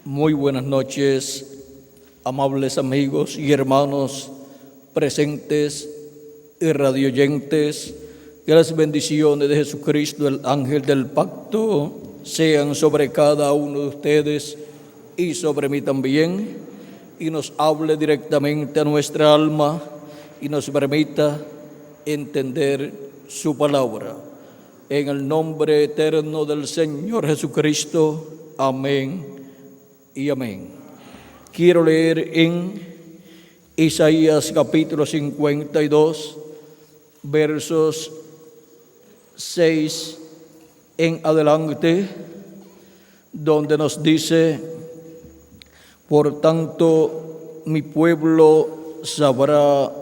Muy buenas noches, amables amigos y hermanos presentes y radioyentes. Que las bendiciones de Jesucristo, el ángel del pacto, sean sobre cada uno de ustedes y sobre mí también, y nos hable directamente a nuestra alma y nos permita entender su palabra. En el nombre eterno del Señor Jesucristo. Amén y amén. Quiero leer en Isaías capítulo 52, versos 6 en adelante, donde nos dice: por tanto, mi pueblo sabrá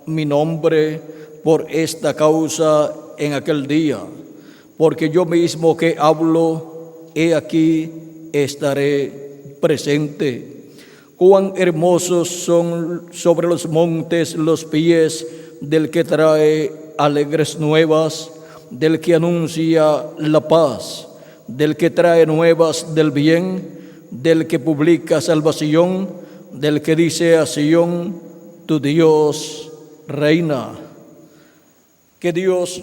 mi nombre por esta causa en aquel día, porque yo mismo que hablo, he aquí estaré presente. Cuán hermosos son sobre los montes los pies del que trae alegres nuevas, del que anuncia la paz, del que trae nuevas del bien, del que publica salvación, del que dice a Sión: tu Dios reina. Que Dios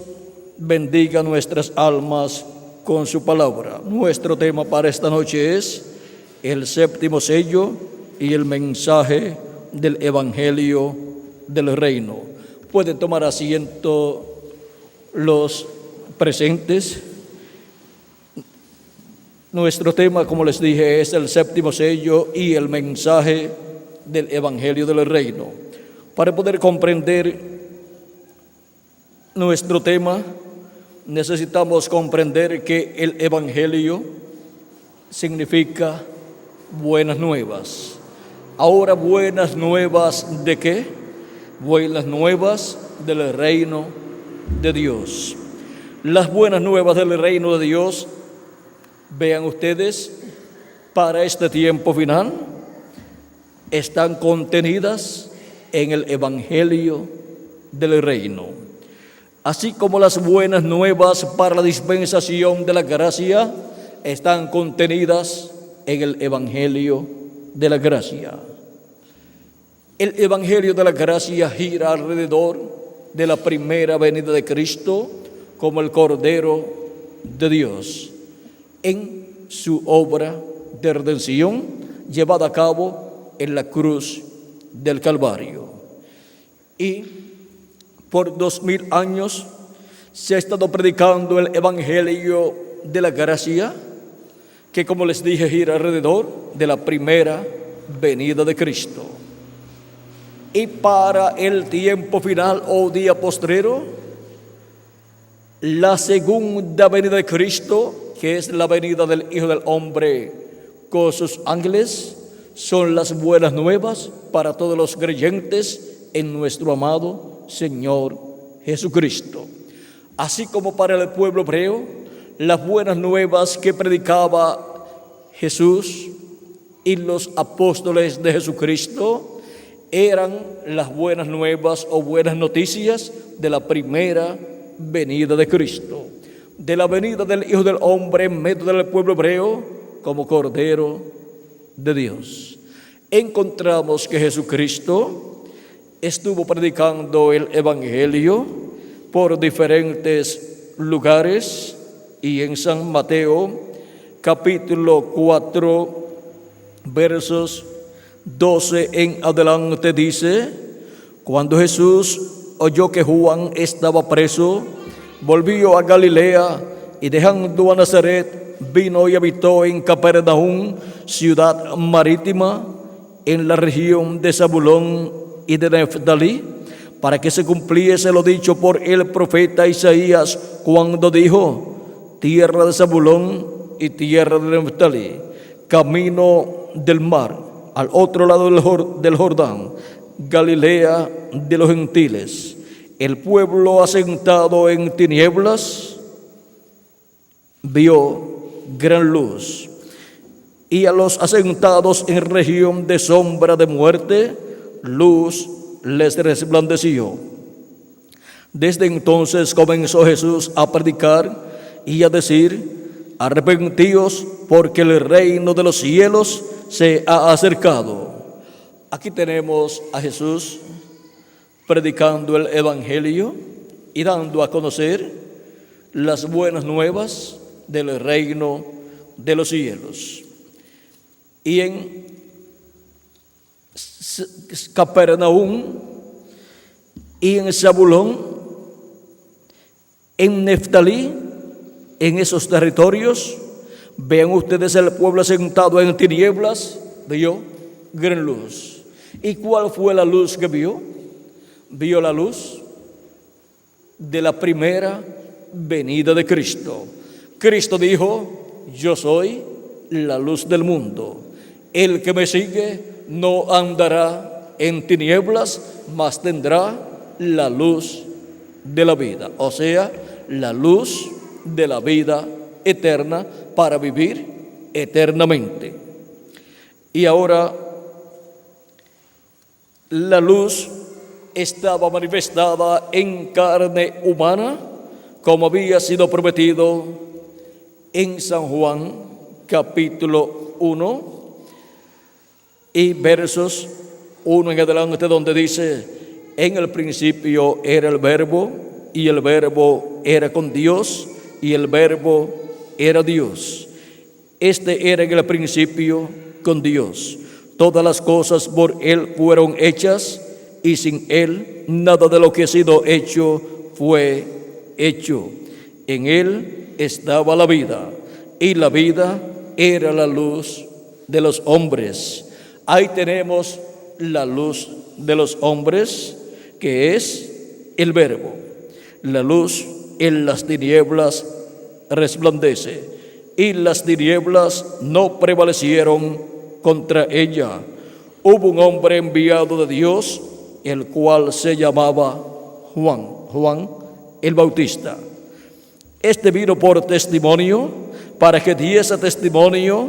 bendiga nuestras almas con su palabra. Nuestro tema para esta noche es el séptimo sello y el mensaje del Evangelio del Reino. Pueden tomar asiento los presentes. Nuestro tema, como les dije, es el séptimo sello y el mensaje del Evangelio del Reino. Para poder comprender nuestro tema, necesitamos comprender que el Evangelio significa buenas nuevas. Ahora, ¿buenas nuevas de qué? Buenas nuevas del reino de Dios. Las buenas nuevas del reino de Dios, vean ustedes, para este tiempo final, están contenidas en el Evangelio del reino. Así como las buenas nuevas para la dispensación de la gracia están contenidas en el Evangelio de la gracia. El Evangelio de la gracia gira alrededor de la primera venida de Cristo como el Cordero de Dios en su obra de redención llevada a cabo en la cruz del Calvario. Y por 2000 años se ha estado predicando el Evangelio de la gracia, que, como les dije, gira alrededor de la primera venida de Cristo. Y para el tiempo final o día postrero, la segunda venida de Cristo, que es la venida del Hijo del Hombre con sus ángeles, son las buenas nuevas para todos los creyentes en nuestro amado Señor Jesucristo. Así como para el pueblo hebreo, las buenas nuevas que predicaba Jesús y los apóstoles de Jesucristo eran las buenas nuevas o buenas noticias de la primera venida de Cristo, de la venida del Hijo del Hombre en medio del pueblo hebreo como Cordero de Dios. Encontramos que Jesucristo estuvo predicando el Evangelio por diferentes lugares, y en San Mateo capítulo 4 versos 12 en adelante dice: cuando Jesús oyó que Juan estaba preso, volvió a Galilea, y dejando a Nazaret vino y habitó en Capernaum, ciudad marítima, en la región de Zabulón y de Neftalí, para que se cumpliese lo dicho por el profeta Isaías, cuando dijo: tierra de Zabulón y tierra de Neftalí, camino del mar, al otro lado del Jordán, Galilea de los gentiles. El pueblo asentado en tinieblas vio gran luz, y a los asentados en región de sombra de muerte, luz les resplandeció. Desde entonces comenzó Jesús a predicar y a decir: arrepentíos, porque el reino de los cielos se ha acercado. Aquí tenemos a Jesús predicando el Evangelio y dando a conocer las buenas nuevas del reino de los cielos. Y en Capernaum y en Zabulón, en Neftalí, en esos territorios, vean ustedes el pueblo sentado en tinieblas, vio gran luz. ¿Y cuál fue la luz que vio? Vio la luz de la primera venida de Cristo. Cristo dijo: yo soy la luz del mundo. El que me sigue no andará en tinieblas, mas tendrá la luz de la vida. O sea, la luz de la vida eterna para vivir eternamente. Y ahora la luz estaba manifestada en carne humana, como había sido prometido en San Juan capítulo 1 y versos 1 en adelante, donde dice: en el principio era el Verbo, y el Verbo era con Dios, y el Verbo era Dios. Este era en el principio con Dios. Todas las cosas por Él fueron hechas, y sin Él nada de lo que ha sido hecho fue hecho. En Él estaba la vida, y la vida era la luz de los hombres. Ahí tenemos la luz de los hombres, que es el Verbo. La luz en las tinieblas resplandece, y las tinieblas no prevalecieron contra ella. Hubo un hombre enviado de Dios, el cual se llamaba Juan el Bautista. Este vino por testimonio, para que diese testimonio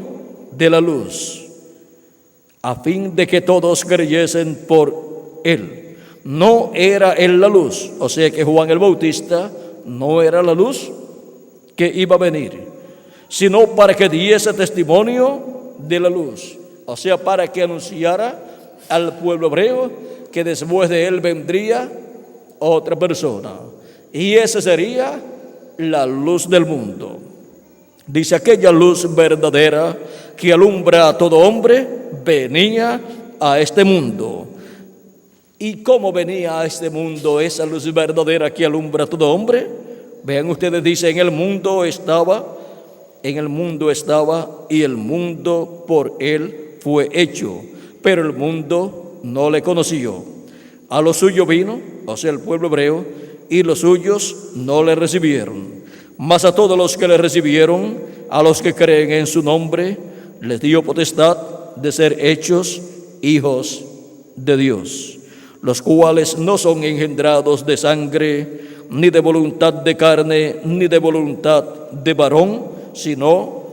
de la luz, a fin de que todos creyesen por él. No era él la luz, o sea que Juan el Bautista no era la luz que iba a venir, sino para que diese testimonio de la luz, o sea, para que anunciara al pueblo hebreo que después de él vendría otra persona, y esa sería la luz del mundo. Dice: aquella luz verdadera que alumbra a todo hombre venía a este mundo. ¿Y cómo venía a este mundo esa luz verdadera que alumbra a todo hombre? Vean ustedes, dice: en el mundo estaba, y el mundo por él fue hecho, pero el mundo no le conoció. A lo suyo vino, o sea, el pueblo hebreo, y los suyos no le recibieron. Mas a todos los que le recibieron, a los que creen en su nombre, les dio potestad de ser hechos hijos de Dios, los cuales no son engendrados de sangre, ni de voluntad de carne, ni de voluntad de varón, sino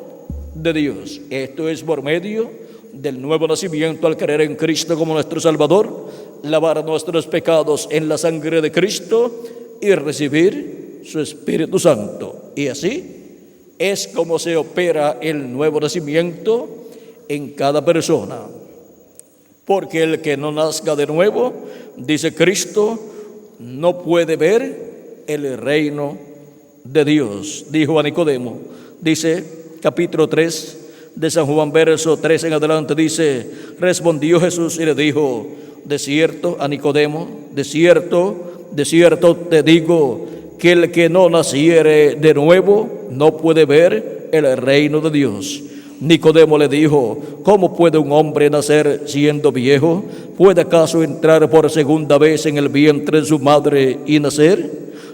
de Dios. Esto es por medio del nuevo nacimiento al creer en Cristo como nuestro Salvador, lavar nuestros pecados en la sangre de Cristo y recibir su Espíritu Santo. Y así es como se opera el nuevo nacimiento en cada persona. Porque el que no nazca de nuevo, dice Cristo, no puede ver el reino de Dios. Dijo a Nicodemo, dice capítulo 3 de San Juan, verso 3 en adelante, dice: respondió Jesús y le dijo: de cierto, a Nicodemo, de cierto te digo, que el que no naciere de nuevo no puede ver el reino de Dios. Nicodemo le dijo: ¿cómo puede un hombre nacer siendo viejo? ¿Puede acaso entrar por segunda vez en el vientre de su madre y nacer?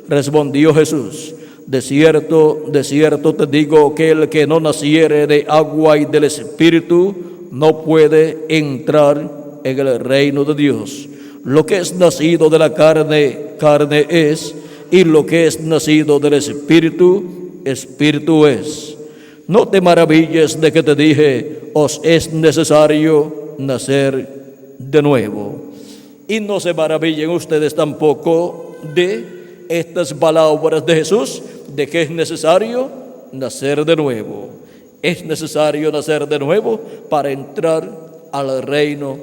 Respondió Jesús: de cierto te digo, que el que no naciere de agua y del Espíritu no puede entrar en el reino de Dios. Lo que es nacido de la carne, carne es, y lo que es nacido del Espíritu, Espíritu es. No te maravilles de que te dije: os es necesario nacer de nuevo. Y no se maravillen ustedes tampoco de estas palabras de Jesús, de que es necesario nacer de nuevo. Es necesario nacer de nuevo para entrar al reino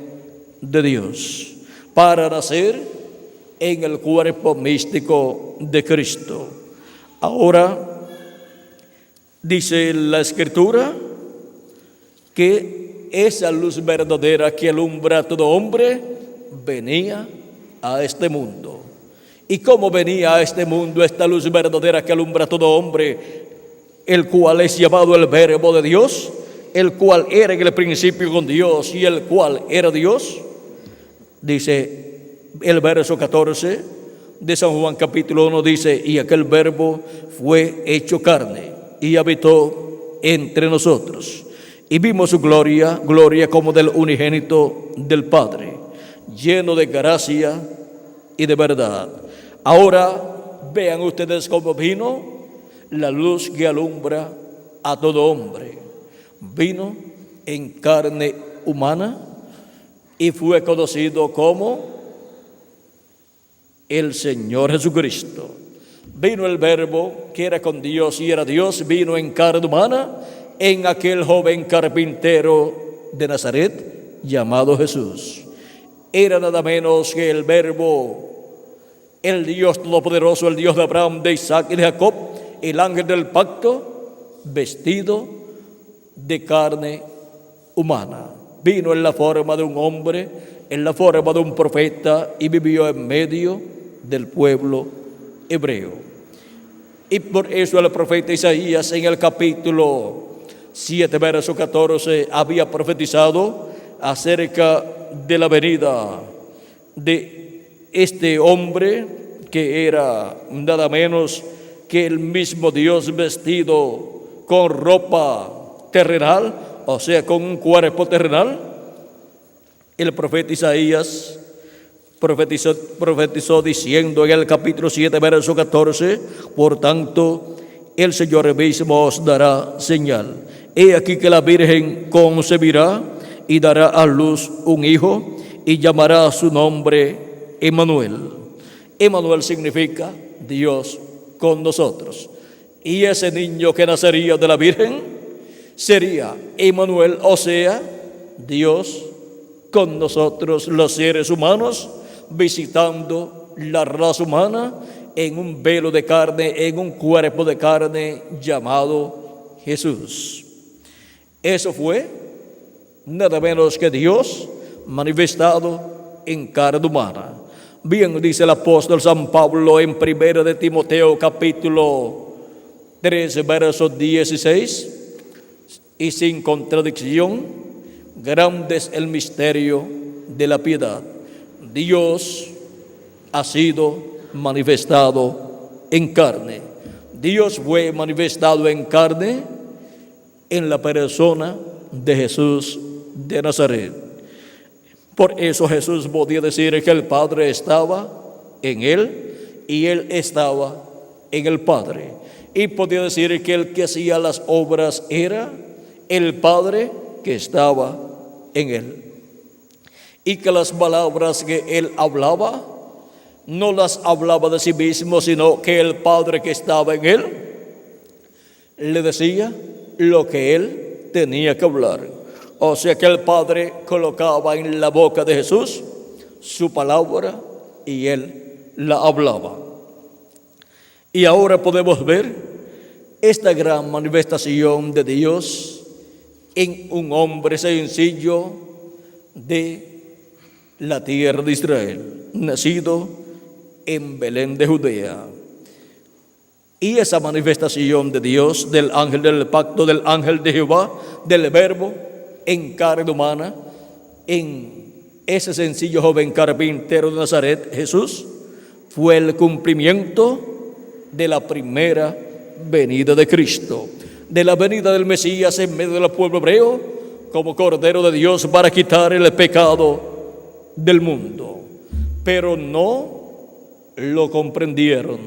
de Dios, para nacer en el cuerpo místico de Cristo. Ahora dice la Escritura que esa luz verdadera que alumbra a todo hombre venía a este mundo. ¿Y cómo venía a este mundo esta luz verdadera que alumbra a todo hombre, el cual es llamado el Verbo de Dios, el cual era en el principio con Dios y el cual era Dios? Dice el verso 14 de San Juan capítulo 1, dice: y aquel Verbo fue hecho carne y habitó entre nosotros, y vimos su gloria, gloria como del unigénito del Padre, lleno de gracia y de verdad. Ahora vean ustedes cómo vino la luz que alumbra a todo hombre. Vino en carne humana y fue conocido como el Señor Jesucristo. Vino el Verbo que era con Dios y era Dios, vino en carne humana en aquel joven carpintero de Nazaret llamado Jesús. Era nada menos que el Verbo, el Dios todopoderoso, el Dios de Abraham, de Isaac y de Jacob, el ángel del pacto, vestido de carne humana. Vino en la forma de un hombre, en la forma de un profeta, y vivió en medio del pueblo hebreo. Y por eso el profeta Isaías en el capítulo 7, verso 14, había profetizado acerca de la venida de este hombre que era nada menos que el mismo Dios vestido con ropa terrenal, o sea, con un cuerpo terrenal. El profeta Isaías profetizó diciendo en el capítulo 7, verso 14: por tanto, el Señor mismo os dará señal. He aquí que la Virgen concebirá y dará a luz un hijo y llamará su nombre Emmanuel. Emmanuel significa Dios con nosotros. Y ese niño que nacería de la Virgen sería Emmanuel, o sea, Dios con nosotros los seres humanos, visitando la raza humana en un velo de carne, en un cuerpo de carne llamado Jesús. Eso fue nada menos que Dios manifestado en carne humana. Bien, dice el apóstol San Pablo en 1 de Timoteo capítulo 3, verso 16, y sin contradicción: grande es el misterio de la piedad. Dios ha sido manifestado en carne. Dios fue manifestado en carne en la persona de Jesús de Nazaret. Por eso Jesús podía decir que el Padre estaba en Él y Él estaba en el Padre. Y podía decir que el que hacía las obras era el Padre que estaba en Él. Y que las palabras que Él hablaba, no las hablaba de sí mismo, sino que el Padre que estaba en Él le decía lo que Él tenía que hablar. O sea que el Padre colocaba en la boca de Jesús su palabra y Él la hablaba. Y ahora podemos ver esta gran manifestación de Dios en un hombre sencillo de la tierra de Israel, nacido en Belén de Judea. Y esa manifestación de Dios, del ángel del pacto, del ángel de Jehová, del Verbo en carne humana, en ese sencillo joven carpintero de Nazaret, Jesús, fue el cumplimiento de la primera venida de Cristo, de la venida del Mesías en medio del pueblo hebreo, como Cordero de Dios para quitar el pecado del mundo. Pero no lo comprendieron.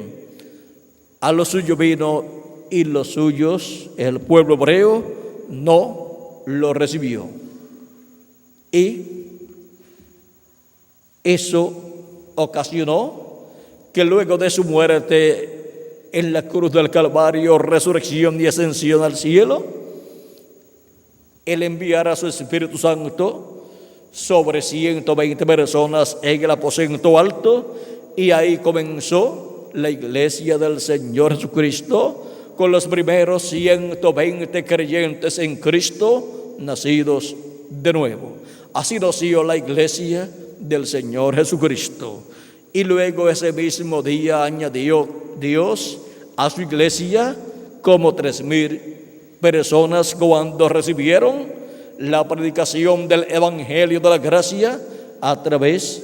A lo suyo vino y los suyos, el pueblo hebreo, no lo recibió. Y eso ocasionó que luego de su muerte en la cruz del Calvario, resurrección y ascensión al cielo, Él enviará su Espíritu Santo sobre 120 personas en el aposento alto, y ahí comenzó la iglesia del Señor Jesucristo con los primeros 120 creyentes en Cristo nacidos de nuevo. Así nació la iglesia del Señor Jesucristo. Y luego ese mismo día añadió Dios a su iglesia como 3,000 personas cuando recibieron la predicación del Evangelio de la gracia a través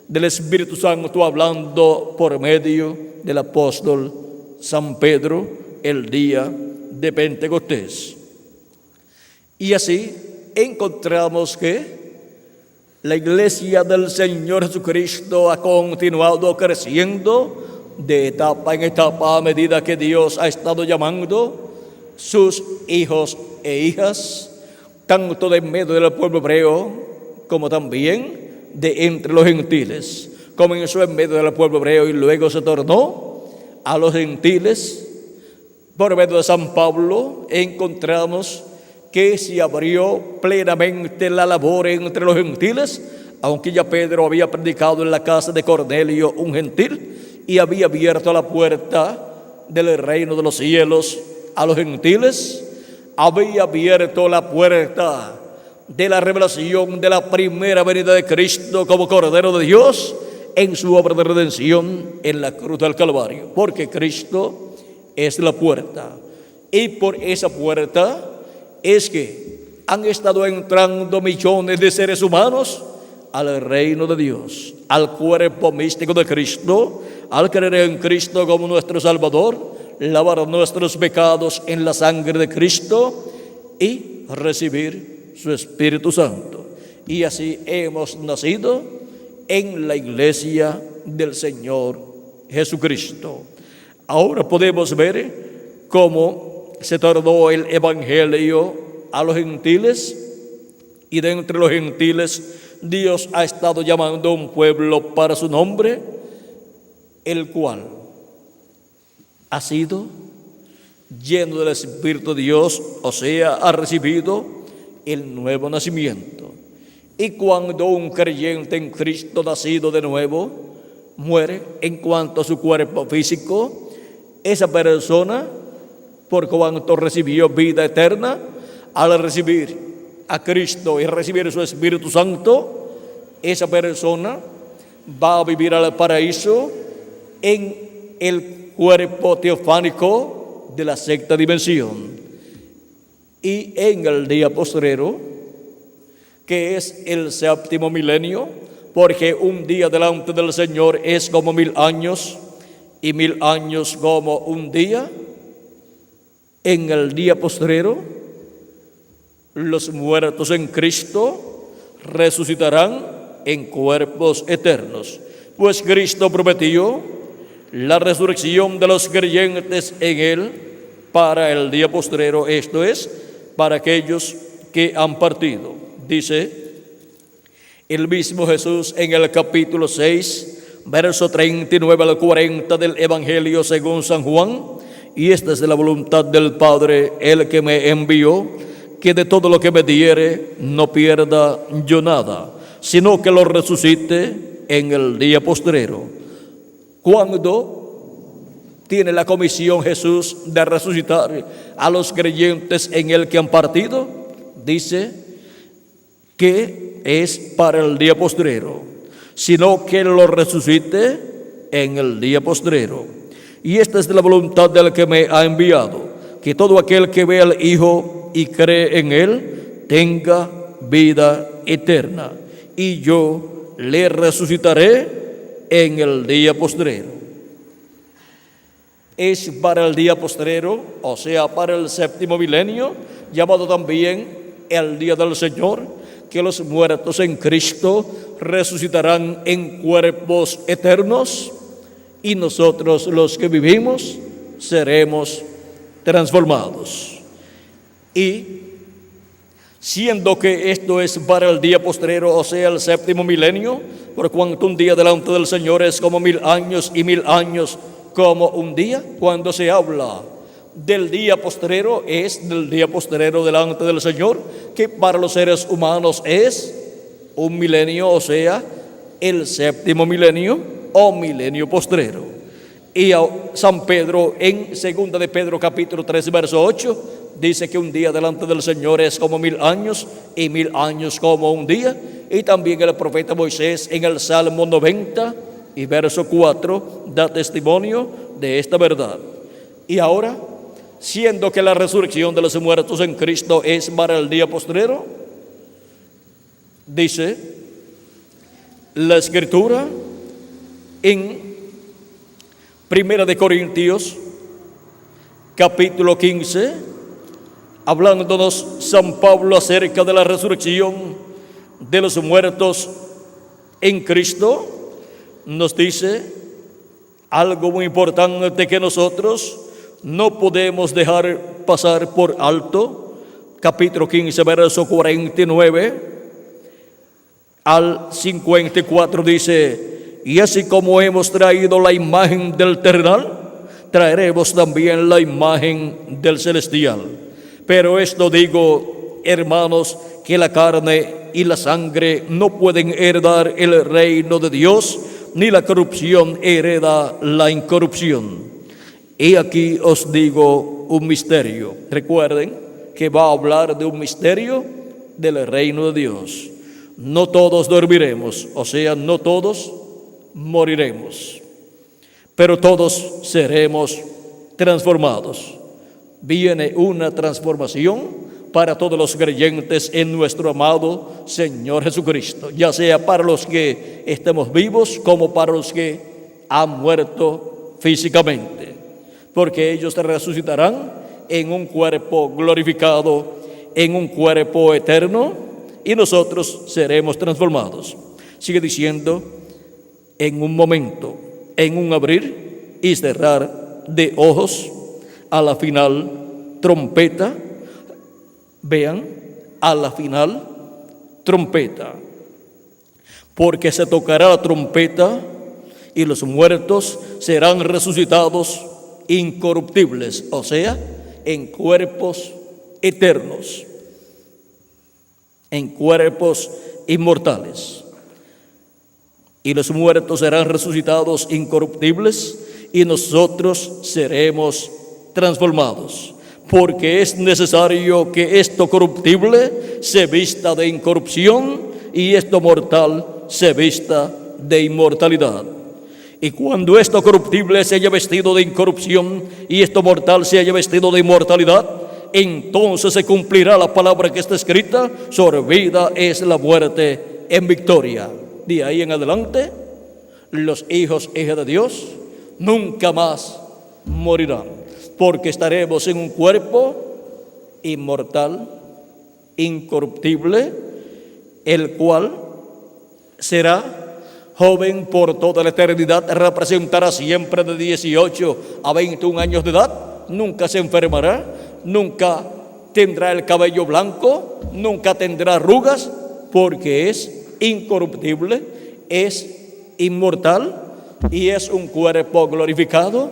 del Espíritu Santo, hablando por medio del apóstol San Pedro el día de Pentecostés. Y así encontramos que la iglesia del Señor Jesucristo ha continuado creciendo de etapa en etapa a medida que Dios ha estado llamando sus hijos e hijas, tanto de en medio del pueblo hebreo como también de entre los gentiles. Comenzó en medio del pueblo hebreo y luego se tornó a los gentiles. Por medio de San Pablo encontramos que se abrió plenamente la labor entre los gentiles, aunque ya Pedro había predicado en la casa de Cornelio, un gentil, y había abierto la puerta del reino de los cielos a los gentiles, había abierto la puerta de la revelación de la primera venida de Cristo como Cordero de Dios en su obra de redención en la cruz del Calvario, porque Cristo es la puerta, y por esa puerta es que han estado entrando millones de seres humanos al reino de Dios, al cuerpo místico de Cristo, al creer en Cristo como nuestro Salvador, lavar nuestros pecados en la sangre de Cristo y recibir su Espíritu Santo. Y así hemos nacido en la iglesia del Señor Jesucristo. Ahora podemos ver cómo se tornó el Evangelio a los gentiles, y de entre los gentiles Dios ha estado llamando a un pueblo para su nombre, el cual ha sido lleno del Espíritu de Dios, o sea, ha recibido el nuevo nacimiento. Y cuando un creyente en Cristo nacido de nuevo muere en cuanto a su cuerpo físico, esa persona, por cuanto recibió vida eterna, al recibir a Cristo y recibir su Espíritu Santo, esa persona va a vivir al paraíso en el cuerpo teofánico de la sexta dimensión. Y en el día postrero, que es el séptimo milenio, porque un día delante del Señor es como 1000 años, y 1000 años como un día, en el día postrero, los muertos en Cristo resucitarán en cuerpos eternos, pues Cristo prometió la resurrección de los creyentes en Él para el día postrero, esto es, para aquellos que han partido. Dice el mismo Jesús en el capítulo 6, verso 39 al 40 del Evangelio según San Juan: y esta es la voluntad del Padre, el que me envió, que de todo lo que me diere no pierda yo nada, sino que lo resucite en el día postrero. Cuando tiene la comisión Jesús de resucitar a los creyentes en Él que han partido, dice que es para el día postrero, sino que lo resucite en el día postrero. Y esta es la voluntad del que me ha enviado, que todo aquel que ve al Hijo y cree en Él tenga vida eterna, y yo le resucitaré en el día postrero. Es para el día postrero, o sea, para el séptimo milenio, llamado también el día del Señor, que los muertos en Cristo resucitarán en cuerpos eternos, y nosotros los que vivimos seremos transformados. Y siendo que esto es para el día postrero, o sea, el séptimo milenio, por cuanto un día delante del Señor es como 1000 años, y 1000 años como un día, cuando se habla del día postrero es del día postrero delante del Señor, que para los seres humanos es un milenio, o sea, el séptimo milenio o milenio postrero. Y San Pedro en 2 de Pedro capítulo 3 verso 8 dice que un día delante del Señor es como 1000 años y 1000 años como un día. Y también el profeta Moisés en el Salmo 90 y verso 4 da testimonio de esta verdad. Y ahora, siendo que la resurrección de los muertos en Cristo es para el día postrero, dice la Escritura en 1 de Corintios capítulo 15, hablándonos San Pablo acerca de la resurrección de los muertos en Cristo, nos dice algo muy importante que nosotros no podemos dejar pasar por alto. Capítulo 15, verso 49 al 54 dice: y así como hemos traído la imagen del terrenal, traeremos también la imagen del celestial. Pero esto digo, hermanos, que la carne y la sangre no pueden heredar el reino de Dios, ni la corrupción hereda la incorrupción. Y aquí os digo un misterio. Recuerden que va a hablar de un misterio del reino de Dios. No todos dormiremos, o sea, no todos moriremos, pero todos seremos transformados. Viene una transformación para todos los creyentes en nuestro amado Señor Jesucristo, ya sea para los que estemos vivos como para los que han muerto físicamente, porque ellos resucitarán en un cuerpo glorificado, en un cuerpo eterno, y nosotros seremos transformados. Sigue diciendo: en un momento, en un abrir y cerrar de ojos, a la final trompeta. Vean, a la final trompeta, porque se tocará la trompeta y los muertos serán resucitados incorruptibles, o sea, en cuerpos eternos, en cuerpos inmortales. Y los muertos serán resucitados incorruptibles y nosotros seremos transformados, porque es necesario que esto corruptible se vista de incorrupción y esto mortal se vista de inmortalidad. Y cuando esto corruptible se haya vestido de incorrupción y esto mortal se haya vestido de inmortalidad, entonces se cumplirá la palabra que está escrita: sorbida es la muerte en victoria. De ahí en adelante, los hijos e hijas de Dios nunca más morirán, porque estaremos en un cuerpo inmortal, incorruptible, el cual será joven por toda la eternidad, representará siempre de 18 a 21 años de edad, nunca se enfermará, nunca tendrá el cabello blanco, nunca tendrá arrugas, porque es incorruptible, es inmortal y es un cuerpo glorificado.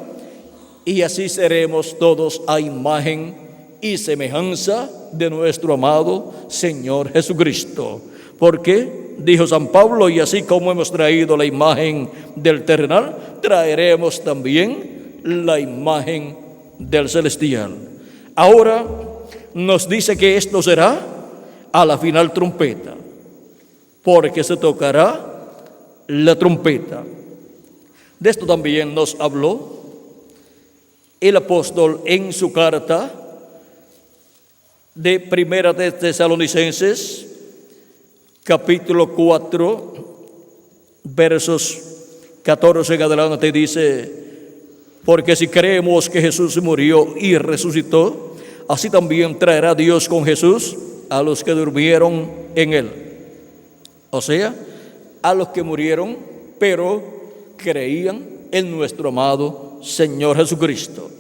Y así seremos todos a imagen y semejanza de nuestro amado Señor Jesucristo. Porque dijo San Pablo: y así como hemos traído la imagen del terrenal, traeremos también la imagen del celestial. Ahora nos dice que esto será a la final trompeta, porque se tocará la trompeta. De esto también nos habló el apóstol en su carta de Primera de Tesalonicenses, capítulo 4, versos 14 en adelante, dice: porque si creemos que Jesús murió y resucitó, así también traerá Dios con Jesús a los que durmieron en él. O sea, a los que murieron, pero creían en nuestro amado Señor Jesucristo.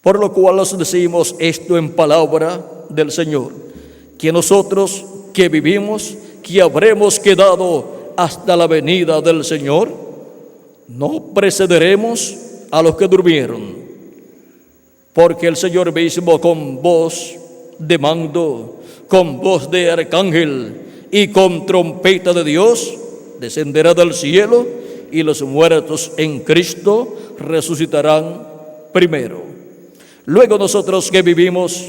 Por lo cual os decimos esto en palabra del Señor, que nosotros que vivimos, que habremos quedado hasta la venida del Señor, no precederemos a los que durmieron, porque el Señor mismo con voz de mando, con voz de arcángel y con trompeta de Dios, descenderá del cielo, y los muertos en Cristo resucitarán primero. Luego nosotros que vivimos,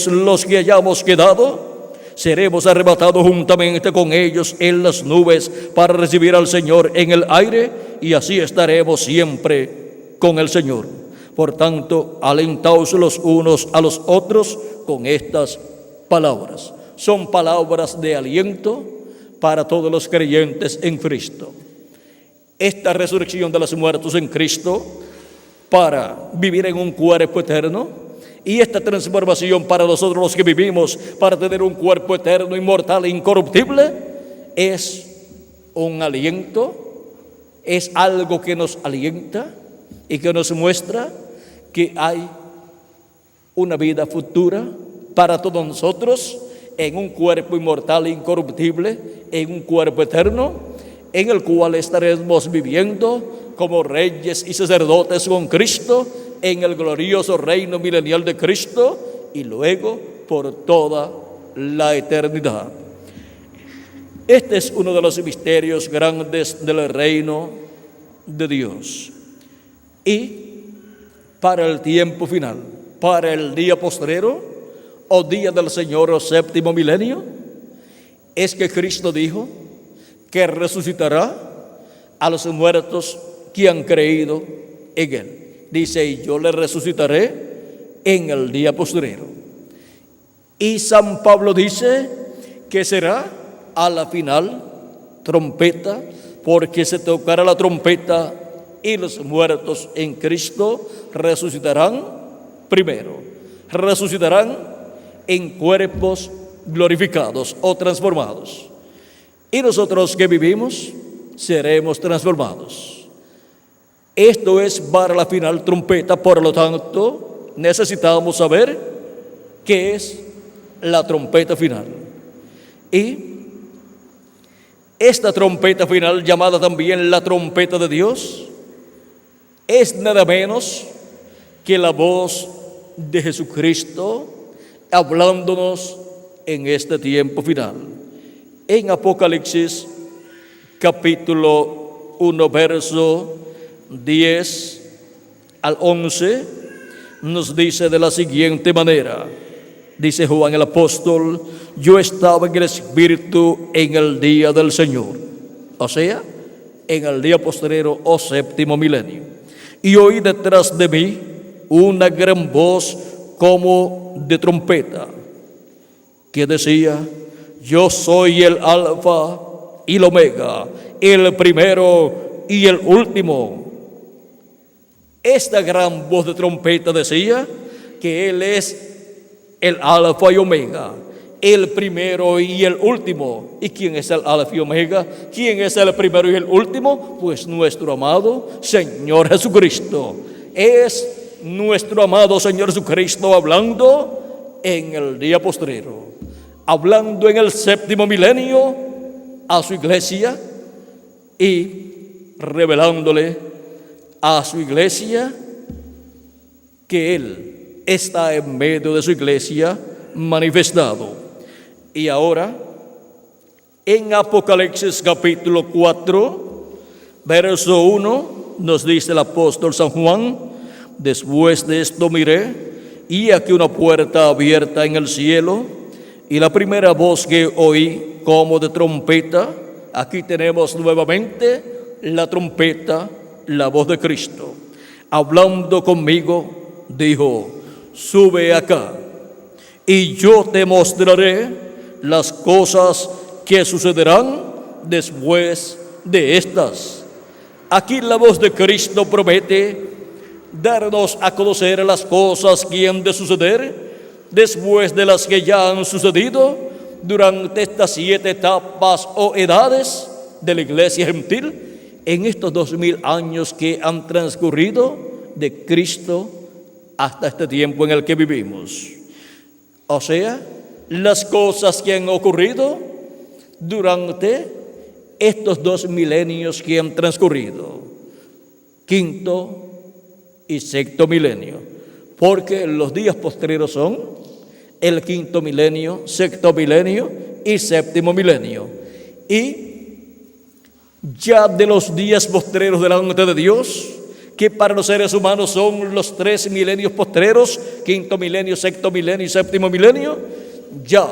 los que hayamos quedado, seremos arrebatados juntamente con ellos en las nubes para recibir al Señor en el aire, y así estaremos siempre con el Señor. Por tanto, alentaos los unos a los otros con estas palabras. Son palabras de aliento para todos los creyentes en Cristo. Esta resurrección de los muertos en Cristo para vivir en un cuerpo eterno, y esta transformación para nosotros los que vivimos para tener un cuerpo eterno, inmortal e incorruptible, es un aliento, es algo que nos alienta y que nos muestra que hay una vida futura para todos nosotros en un cuerpo inmortal e incorruptible, en un cuerpo eterno, en el cual estaremos viviendo como reyes y sacerdotes con Cristo en el glorioso reino milenial de Cristo, y luego por toda la eternidad. Este es uno de los misterios grandes del reino de Dios. Y para el tiempo final, para el día postrero o día del Señor o séptimo milenio, es que Cristo dijo que resucitará a los muertos que han creído en Él. Dice, y yo le resucitaré en el día postrero. Y San Pablo dice que será a la final trompeta, porque se tocará la trompeta y los muertos en Cristo resucitarán primero. Resucitarán en cuerpos glorificados o transformados. Y nosotros que vivimos seremos transformados. Esto es para la final trompeta, por lo tanto, necesitamos saber qué es la trompeta final. Y esta trompeta final, llamada también la trompeta de Dios, es nada menos que la voz de Jesucristo hablándonos en este tiempo final. En Apocalipsis capítulo 1, verso 10 al 11, nos dice de la siguiente manera. Dice Juan el apóstol: yo estaba en el Espíritu en el día del Señor, o sea, en el día postrero o séptimo milenio, y oí detrás de mí una gran voz como de trompeta, que decía: yo soy el Alfa y el Omega, el primero y el último. Esta gran voz de trompeta decía que Él es el Alfa y Omega, el primero y el último. ¿Y quién es el Alfa y Omega? ¿Quién es el primero y el último? Pues nuestro amado Señor Jesucristo. Es nuestro amado Señor Jesucristo hablando en el día postrero, hablando en el séptimo milenio a su iglesia y revelándole a su iglesia que Él está en medio de su iglesia manifestado. Y ahora, en Apocalipsis capítulo 4, verso 1, nos dice el apóstol San Juan: después de esto miré, y aquí una puerta abierta en el cielo, y la primera voz que oí como de trompeta. Aquí tenemos nuevamente la trompeta, la voz de Cristo, hablando conmigo, dijo: sube acá, y yo te mostraré las cosas que sucederán después de estas. Aquí la voz de Cristo promete darnos a conocer las cosas que han de suceder después de las que ya han sucedido durante estas 7 etapas o edades de la iglesia gentil, en estos 2000 años que han transcurrido de Cristo hasta este tiempo en el que vivimos. O sea, las cosas que han ocurrido durante estos 2 milenios que han transcurrido. Quinto, y sexto milenio, porque los días postreros son el quinto milenio, sexto milenio y séptimo milenio. Y ya de los días postreros delante de Dios, que para los seres humanos son los 3 milenios postreros, quinto milenio, sexto milenio y séptimo milenio, ya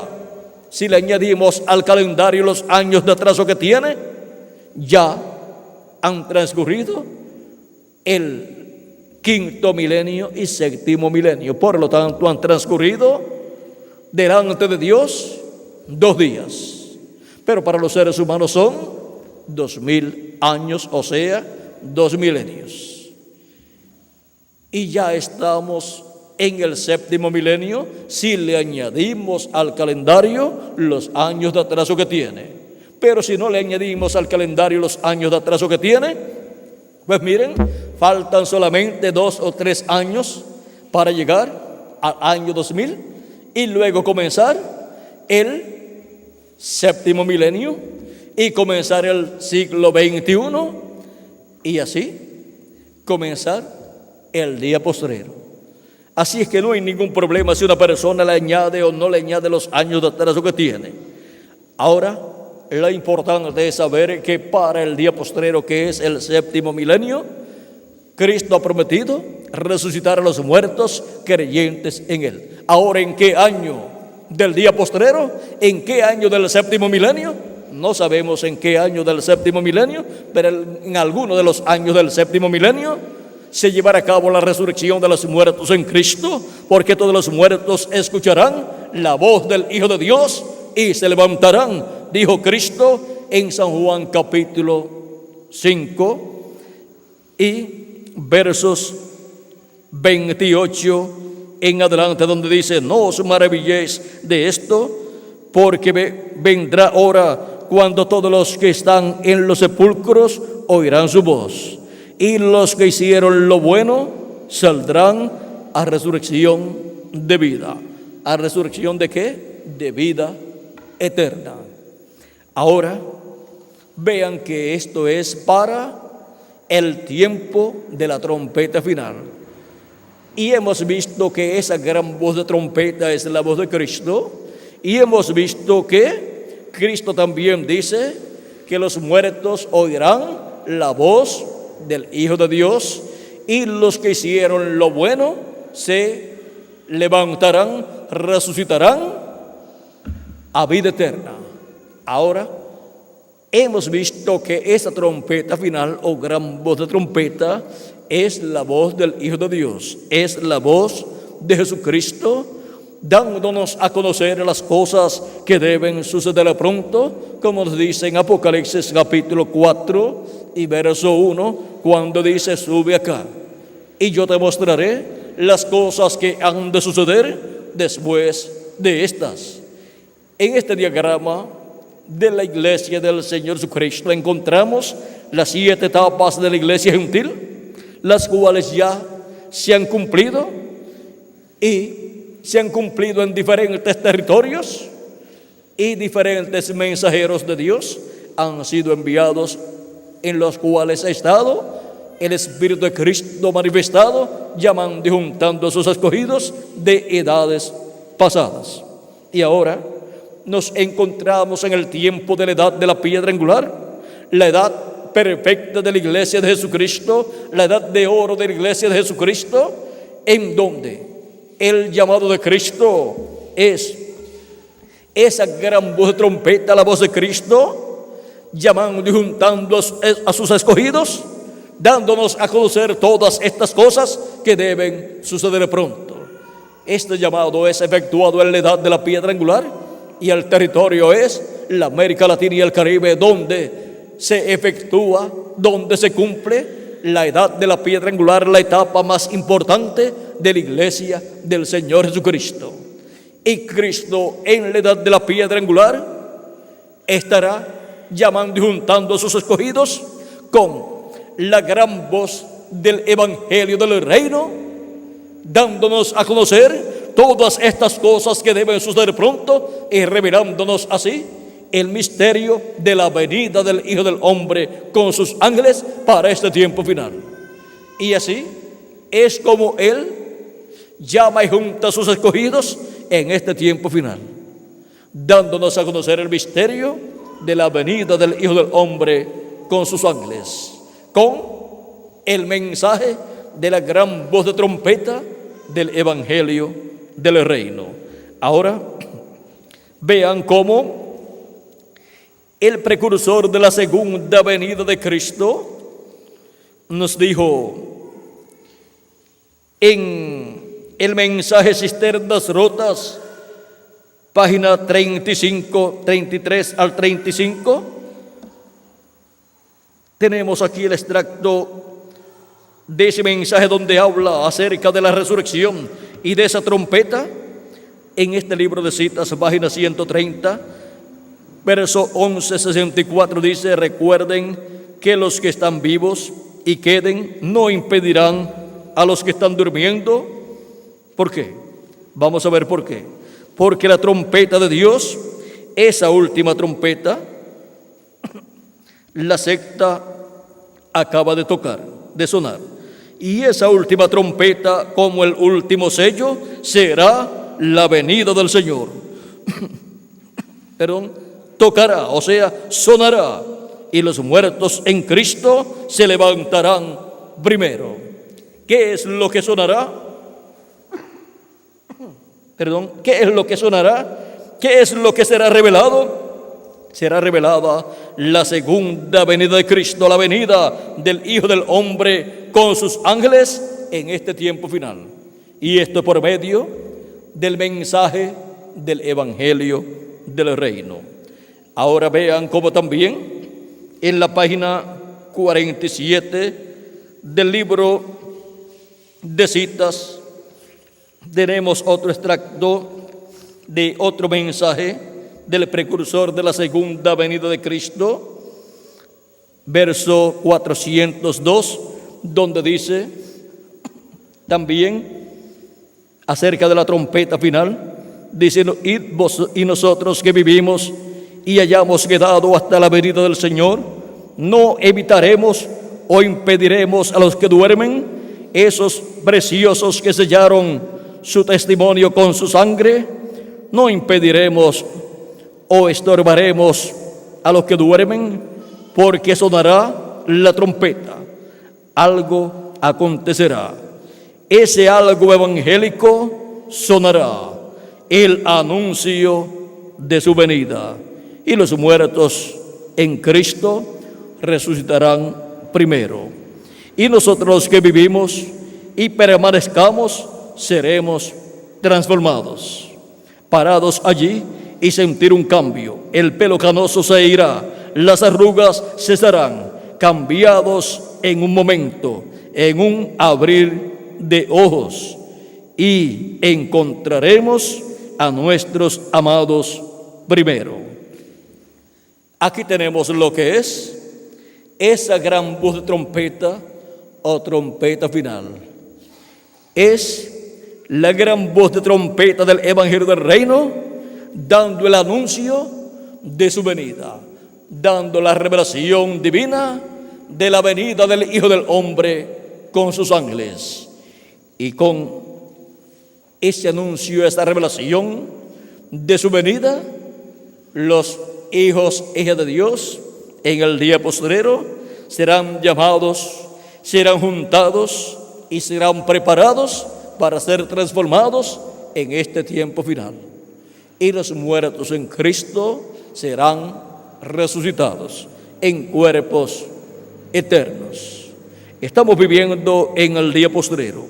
si le añadimos al calendario los años de atraso que tiene, ya han transcurrido el quinto milenio y séptimo milenio. Por lo tanto, han transcurrido delante de Dios 2 días. Pero para los seres humanos son 2000 años, o sea, 2 milenios. Y ya estamos en el séptimo milenio si le añadimos al calendario los años de atraso que tiene. Pero si no le añadimos al calendario los años de atraso que tiene, pues miren, faltan solamente 2 o 3 años para llegar al año 2000 y luego comenzar el séptimo milenio y comenzar el siglo XXI y así comenzar el día postrero. Así es que no hay ningún problema si una persona le añade o no le añade los años de atraso que tiene. Ahora, lo importante es saber que para el día postrero, que es el séptimo milenio, Cristo ha prometido resucitar a los muertos creyentes en Él. Ahora, ¿en qué año del día postrero? ¿En qué año del séptimo milenio? No sabemos en qué año del séptimo milenio, pero en alguno de los años del séptimo milenio se llevará a cabo la resurrección de los muertos en Cristo, porque todos los muertos escucharán la voz del Hijo de Dios y se levantarán, dijo Cristo en San Juan capítulo 5 y versos 28 en adelante, donde dice: no os maravilléis de esto, porque vendrá hora cuando todos los que están en los sepulcros oirán su voz, y los que hicieron lo bueno saldrán a resurrección de vida. ¿A resurrección de qué? De vida eterna. Ahora, vean que esto es para el tiempo de la trompeta final. Y hemos visto que esa gran voz de trompeta es la voz de Cristo. Y hemos visto que Cristo también dice que los muertos oirán la voz del Hijo de Dios, y los que hicieron lo bueno se levantarán, resucitarán a vida eterna. Ahora, hemos visto que esa trompeta final o gran voz de trompeta es la voz del Hijo de Dios, es la voz de Jesucristo, dándonos a conocer las cosas que deben suceder pronto, como nos dice en Apocalipsis capítulo 4 y verso 1, cuando dice: sube acá y yo te mostraré las cosas que han de suceder después de estas. En este diagrama de la iglesia del Señor Jesucristo encontramos las 7 etapas de la iglesia gentil, las cuales ya se han cumplido y se han cumplido en diferentes territorios, y diferentes mensajeros de Dios han sido enviados, en los cuales ha estado el Espíritu de Cristo manifestado, llamando y juntando a sus escogidos de edades pasadas. Y ahora nos encontramos en el tiempo de la edad de la piedra angular, la edad perfecta de la iglesia de Jesucristo, la edad de oro de la iglesia de Jesucristo, en donde el llamado de Cristo es esa gran voz de trompeta, la voz de Cristo, llamando y juntando a sus escogidos, dándonos a conocer todas estas cosas que deben suceder pronto. Este llamado es efectuado en la edad de la piedra angular, y el territorio es la América Latina y el Caribe, donde se efectúa, donde se cumple la edad de la piedra angular, la etapa más importante de la iglesia del Señor Jesucristo. Y Cristo, en la edad de la piedra angular, estará llamando y juntando a sus escogidos con la gran voz del evangelio del reino, dándonos a conocer todas estas cosas que deben suceder pronto y revelándonos así el misterio de la venida del Hijo del Hombre con sus ángeles para este tiempo final. Y así es como Él llama y junta a sus escogidos en este tiempo final, dándonos a conocer el misterio de la venida del Hijo del Hombre con sus ángeles, con el mensaje de la gran voz de trompeta del Evangelio del Reino. Ahora, vean cómo el precursor de la segunda venida de Cristo nos dijo en el mensaje Cisternas Rotas, página 35, 33 al 35, tenemos aquí el extracto de ese mensaje donde habla acerca de la resurrección y de esa trompeta. En este libro de citas, página 130, verso 11-64, dice: recuerden que los que están vivos y queden no impedirán a los que están durmiendo. ¿Por qué? Vamos a ver por qué. Porque la trompeta de Dios, esa última trompeta, la sexta acaba de sonar. Y esa última trompeta, como el último sello, será la venida del Señor. Perdón, tocará, o sea, sonará, y los muertos en Cristo se levantarán primero. ¿Qué es lo que sonará? Perdón, ¿qué es lo que sonará? ¿Qué es lo que será revelado? Será revelada la segunda venida de Cristo, la venida del Hijo del Hombre con sus ángeles en este tiempo final. Y esto por medio del mensaje del Evangelio del Reino. Ahora vean cómo también en la página 47 del libro de citas tenemos otro extracto de otro mensaje del precursor de la segunda venida de Cristo, verso 402, donde dice también acerca de la trompeta final, diciendo: id vos y nosotros que vivimos y hayamos quedado hasta la venida del Señor, no evitaremos o impediremos a los que duermen, esos preciosos que sellaron su testimonio con su sangre, no impediremos o estorbaremos a los que duermen, porque sonará la trompeta, algo acontecerá. Ese algo evangélico sonará, el anuncio de su venida, y los muertos en Cristo resucitarán primero. Y nosotros los que vivimos y permanezcamos seremos transformados, parados allí y sentir un cambio. El pelo canoso se irá, las arrugas cesarán, cambiados en un momento, en un abrir de ojos, y encontraremos a nuestros amados primero. Aquí tenemos lo que es esa gran voz de trompeta o trompeta final. Es la gran voz de trompeta del Evangelio del Reino, dando el anuncio de su venida, dando la revelación divina de la venida del Hijo del Hombre con sus ángeles. Y con ese anuncio, esa revelación de su venida, los hijos e hijas de Dios en el día postrero serán llamados, serán juntados y serán preparados para ser transformados en este tiempo final. Y los muertos en Cristo serán resucitados en cuerpos eternos. Estamos viviendo en el día postrero,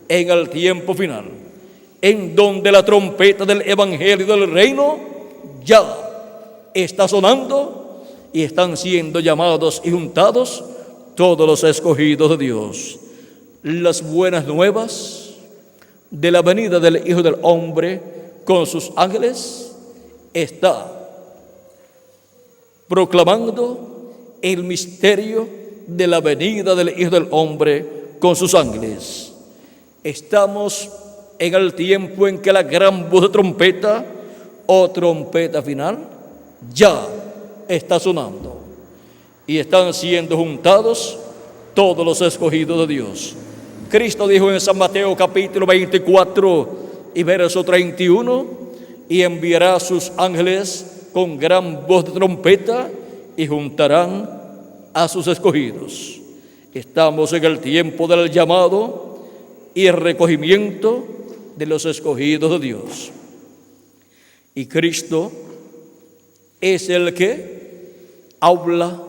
en el tiempo final, en donde la trompeta del Evangelio del Reino ya está sonando y están siendo llamados y juntados todos los escogidos de Dios. Las buenas nuevas de la venida del Hijo del Hombre con sus ángeles está proclamando el misterio de la venida del Hijo del Hombre con sus ángeles. Estamos en el tiempo en que la gran voz de trompeta o trompeta final ya está sonando y están siendo juntados todos los escogidos de Dios. Cristo dijo en San Mateo capítulo 24 y verso 31, y enviará a sus ángeles con gran voz de trompeta y juntarán a sus escogidos. Estamos en el tiempo del llamado y el recogimiento de los escogidos de Dios. Y Cristo es el que habla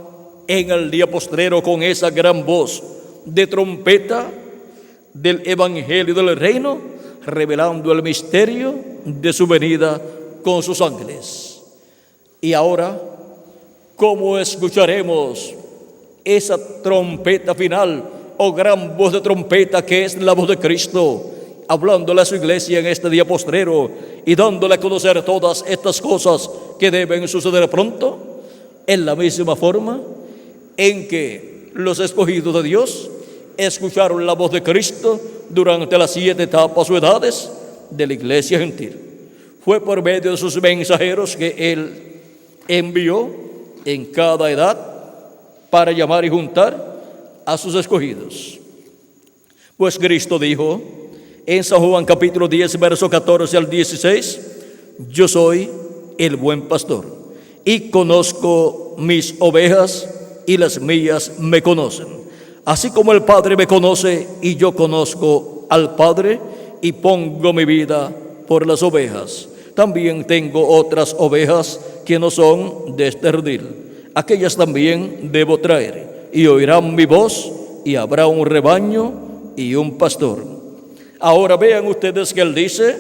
en el día postrero con esa gran voz de trompeta del Evangelio del Reino, revelando el misterio de su venida con sus ángeles. Y ahora, ¿cómo escucharemos esa trompeta final o gran voz de trompeta que es la voz de Cristo, hablándole a su iglesia en este día postrero y dándole a conocer todas estas cosas que deben suceder pronto? En la misma forma en que los escogidos de Dios escucharon la voz de Cristo durante las 7 etapas o edades de la iglesia gentil. Fue por medio de sus mensajeros que Él envió en cada edad para llamar y juntar a sus escogidos. Pues Cristo dijo en San Juan capítulo 10, verso 14 al 16, yo soy el buen pastor y conozco mis ovejas y las mías me conocen. Así como el Padre me conoce y yo conozco al Padre y pongo mi vida por las ovejas. También tengo otras ovejas que no son de este redil. Aquellas también debo traer y oirán mi voz y habrá un rebaño y un pastor. Ahora vean ustedes que Él dice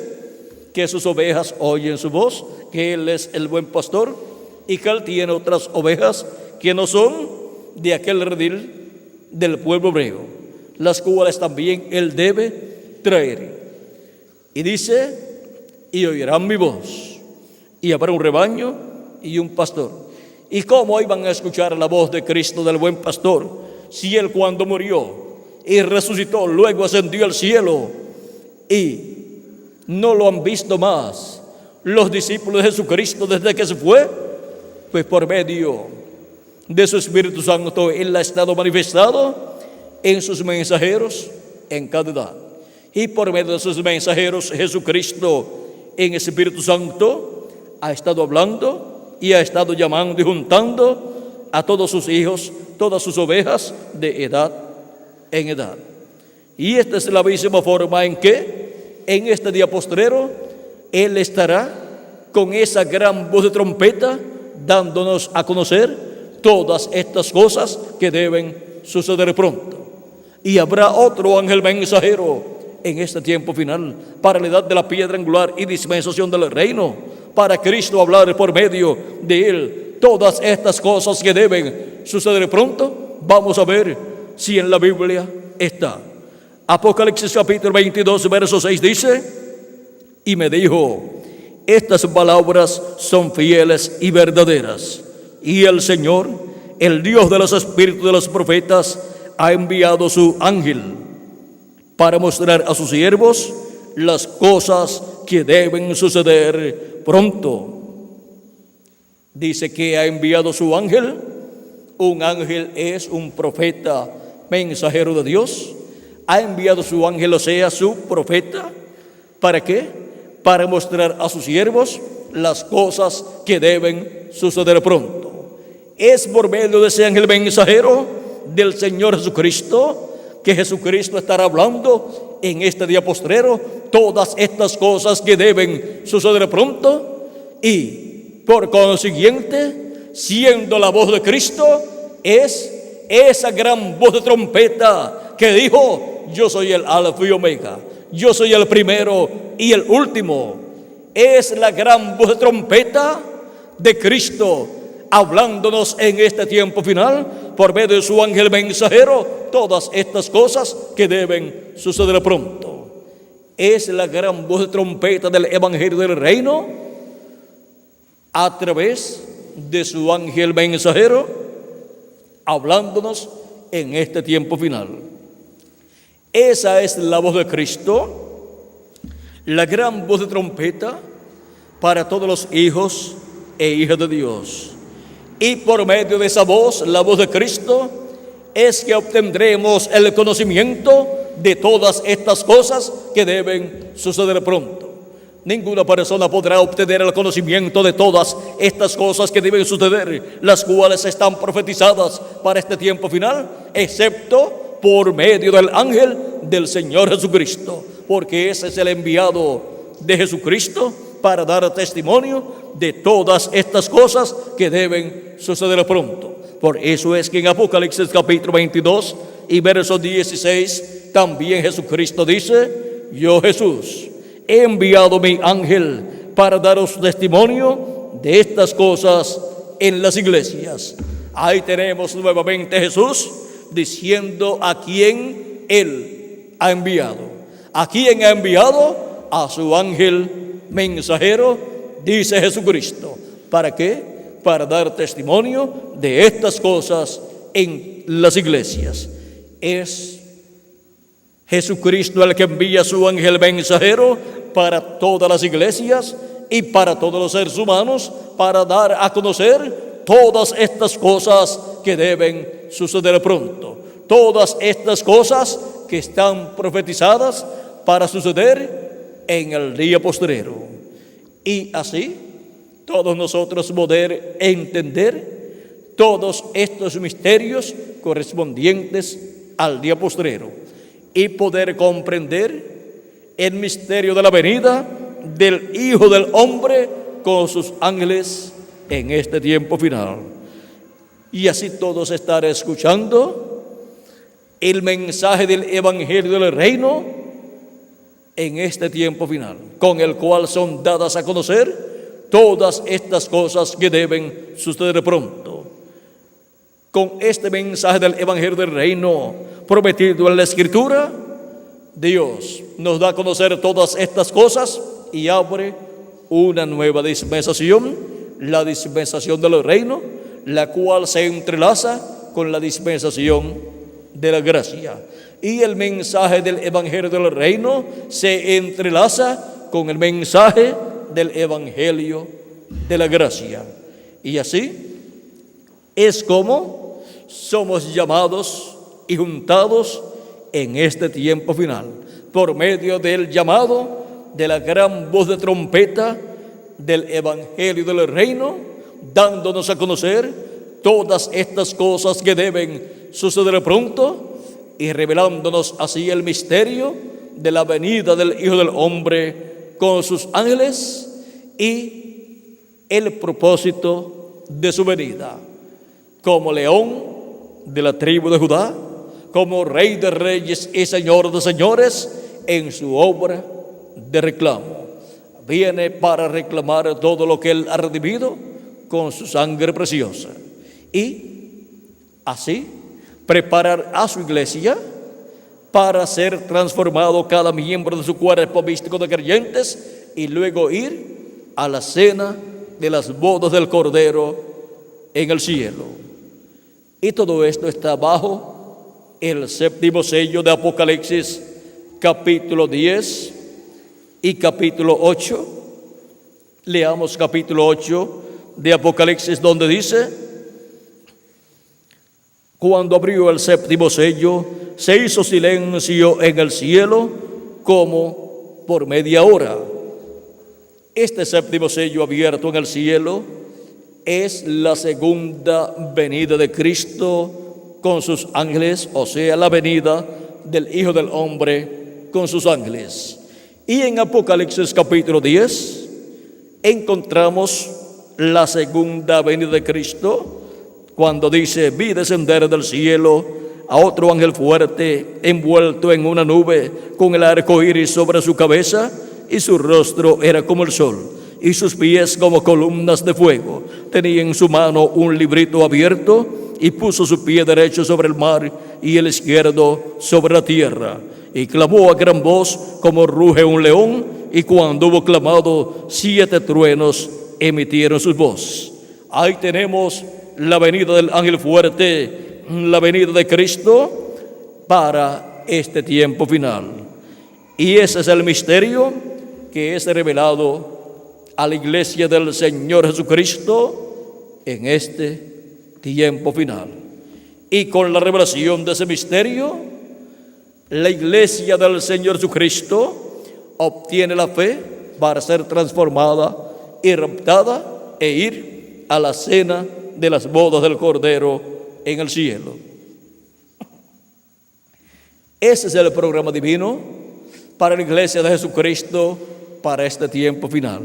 que sus ovejas oyen su voz, que Él es el buen pastor y que Él tiene otras ovejas que no son de aquel redil del pueblo hebreo, las cuales también Él debe traer. Y dice, y oirán mi voz, y habrá un rebaño y un pastor. ¿Y cómo iban a escuchar la voz de Cristo, del buen pastor, si Él cuando murió y resucitó, luego ascendió al cielo y no lo han visto más los discípulos de Jesucristo desde que se fue? Pues por medio de su Espíritu Santo Él ha estado manifestado en sus mensajeros en cada edad. Y por medio de sus mensajeros Jesucristo en Espíritu Santo ha estado hablando y ha estado llamando y juntando a todos sus hijos, todas sus ovejas de edad en edad. Y esta es la misma forma en que en este día postrero Él estará con esa gran voz de trompeta dándonos a conocer todas estas cosas que deben suceder pronto. Y habrá otro ángel mensajero en este tiempo final para la edad de la piedra angular y dispensación del reino, para Cristo hablar por medio de Él todas estas cosas que deben suceder pronto. Vamos a ver si en la Biblia está. Apocalipsis capítulo 22, verso 6 dice, y me dijo, estas palabras son fieles y verdaderas. Y el Señor, el Dios de los espíritus de los profetas, ha enviado su ángel para mostrar a sus siervos las cosas que deben suceder pronto. Dice que ha enviado su ángel. Un ángel es un profeta mensajero de Dios. Ha enviado su ángel, o sea, su profeta. ¿Para qué? Para mostrar a sus siervos las cosas que deben suceder pronto. Es por medio de ese ángel mensajero del Señor Jesucristo que Jesucristo estará hablando en este día postrero todas estas cosas que deben suceder pronto. Y por consiguiente, siendo la voz de Cristo, es esa gran voz de trompeta que dijo, yo soy el Alfa y Omega, yo soy el primero y el último. Es la gran voz de trompeta de Cristo hablándonos en este tiempo final por medio de su ángel mensajero todas estas cosas que deben suceder pronto. Es la gran voz de trompeta del Evangelio del Reino a través de su ángel mensajero hablándonos en este tiempo final. Esa es la voz de Cristo, la gran voz de trompeta para todos los hijos e hijas de Dios. Y por medio de esa voz, la voz de Cristo, es que obtendremos el conocimiento de todas estas cosas que deben suceder pronto. Ninguna persona podrá obtener el conocimiento de todas estas cosas que deben suceder, las cuales están profetizadas para este tiempo final, excepto por medio del ángel del Señor Jesucristo, porque ese es el enviado de Jesucristo para dar testimonio de todas estas cosas que deben suceder pronto. Por eso es que en Apocalipsis capítulo 22 y verso 16 también Jesucristo dice: yo, Jesús, he enviado mi ángel para daros testimonio de estas cosas en las iglesias. Ahí tenemos nuevamente Jesús diciendo a quién Él ha enviado. ¿A quién ha enviado? A su ángel mensajero, dice Jesucristo. ¿Para qué? Para dar testimonio de estas cosas en las iglesias. Es Jesucristo el que envía a su ángel mensajero para todas las iglesias y para todos los seres humanos, para dar a conocer todas estas cosas que deben suceder pronto, todas estas cosas que están profetizadas para suceder en el día postrero. Y así todos nosotros poder entender todos estos misterios correspondientes al día postrero y poder comprender el misterio de la venida del Hijo del Hombre con sus ángeles en este tiempo final. Y así todos estar escuchando el mensaje del Evangelio del Reino en este tiempo final, con el cual son dadas a conocer todas estas cosas que deben suceder pronto. Con este mensaje del Evangelio del Reino prometido en la Escritura, Dios nos da a conocer todas estas cosas y abre una nueva dispensación, la dispensación del reino, la cual se entrelaza con la dispensación de la gracia. Y el mensaje del Evangelio del Reino se entrelaza con el mensaje del Evangelio de la gracia. Y así es como somos llamados y juntados en este tiempo final, por medio del llamado de la gran voz de trompeta del Evangelio del Reino, dándonos a conocer todas estas cosas que deben suceder pronto y revelándonos así el misterio de la venida del Hijo del Hombre con sus ángeles y el propósito de su venida, como león de la tribu de Judá, como Rey de reyes y Señor de señores, en su obra de reclamo. Viene para reclamar todo lo que Él ha redimido con su sangre preciosa. Y así preparar a su iglesia para ser transformado cada miembro de su cuerpo místico de creyentes y luego ir a la cena de las bodas del Cordero en el cielo. Y todo esto está bajo el séptimo sello de Apocalipsis capítulo 10 y capítulo 8. Leamos capítulo 8 de Apocalipsis, donde dice: cuando abrió el séptimo sello, se hizo silencio en el cielo como por media hora. Este séptimo sello abierto en el cielo es la segunda venida de Cristo con sus ángeles, o sea, la venida del Hijo del Hombre con sus ángeles. Y en Apocalipsis capítulo 10 encontramos la segunda venida de Cristo, cuando dice: vi descender del cielo a otro ángel fuerte, envuelto en una nube, con el arco iris sobre su cabeza, y su rostro era como el sol, y sus pies como columnas de fuego. Tenía en su mano un librito abierto, y puso su pie derecho sobre el mar y el izquierdo sobre la tierra. Y clamó a gran voz como ruge un león, y cuando hubo clamado, 7 truenos emitieron sus voces. Ahí tenemos la venida del ángel fuerte, la venida de Cristo para este tiempo final. Y ese es el misterio que es revelado a la iglesia del Señor Jesucristo en este tiempo final. Y con la revelación de ese misterio, La iglesia del Señor Jesucristo obtiene la fe para ser transformada y raptada e ir a la cena de las bodas del Cordero en el cielo. Ese es el programa divino para la iglesia de Jesucristo para este tiempo final.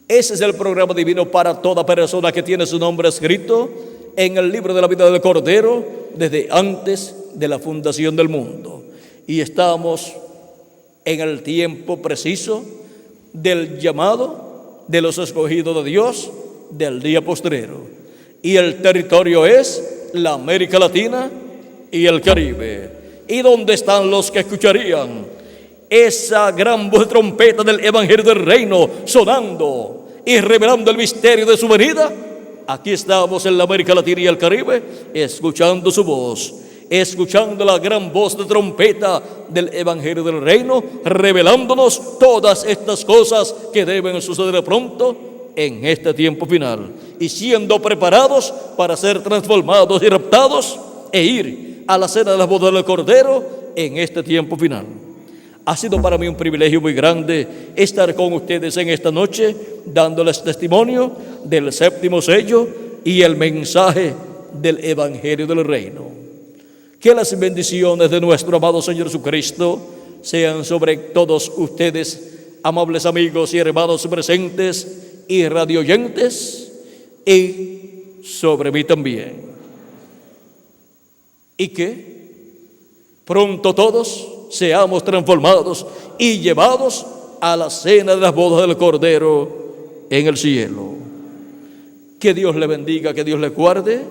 Ese es el programa divino para toda persona que tiene su nombre escrito en el libro de la vida del Cordero desde antes de la fundación del mundo. Y estamos en el tiempo preciso del llamado de los escogidos de Dios del día postrero. Y el territorio es la América Latina y el Caribe. ¿Y dónde están los que escucharían esa gran voz de trompeta del Evangelio del Reino sonando y revelando el misterio de su venida? Aquí estamos en la América Latina y el Caribe, escuchando su voz, escuchando la gran voz de trompeta del Evangelio del Reino, revelándonos todas estas cosas que deben suceder pronto en este tiempo final, y siendo preparados para ser transformados y raptados e ir a la cena de las bodas del Cordero en este tiempo final. Ha sido para mí un privilegio muy grande estar con ustedes en esta noche, dándoles testimonio del séptimo sello y el mensaje del Evangelio del Reino. Que las bendiciones de nuestro amado Señor Jesucristo sean sobre todos ustedes, amables amigos y hermanos presentes y radioyentes, y sobre mí también. Y que pronto todos seamos transformados y llevados a la cena de las bodas del Cordero en el cielo. Que Dios le bendiga, que Dios le guarde.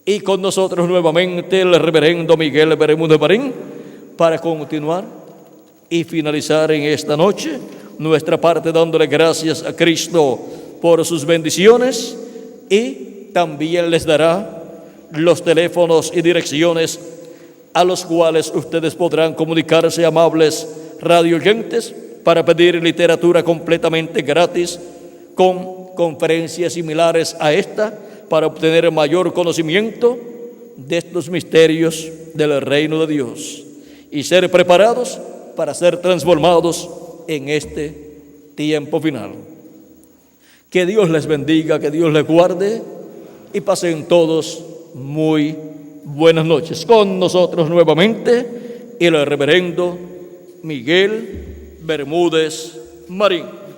Y con nosotros nuevamente el reverendo Miguel Bermúdez Marín para continuar y finalizar en esta noche nuestra parte dándole gracias a Cristo por sus bendiciones, y también les dará los teléfonos y direcciones a los cuales ustedes podrán comunicarse, amables radioyentes, para pedir literatura completamente gratis con conferencias similares a esta, para obtener mayor conocimiento de estos misterios del reino de Dios y ser preparados para ser transformados en este tiempo final. Que Dios les bendiga, que Dios les guarde, y pasen todos muy buenas noches. Con nosotros nuevamente el reverendo Miguel Bermúdez Marín.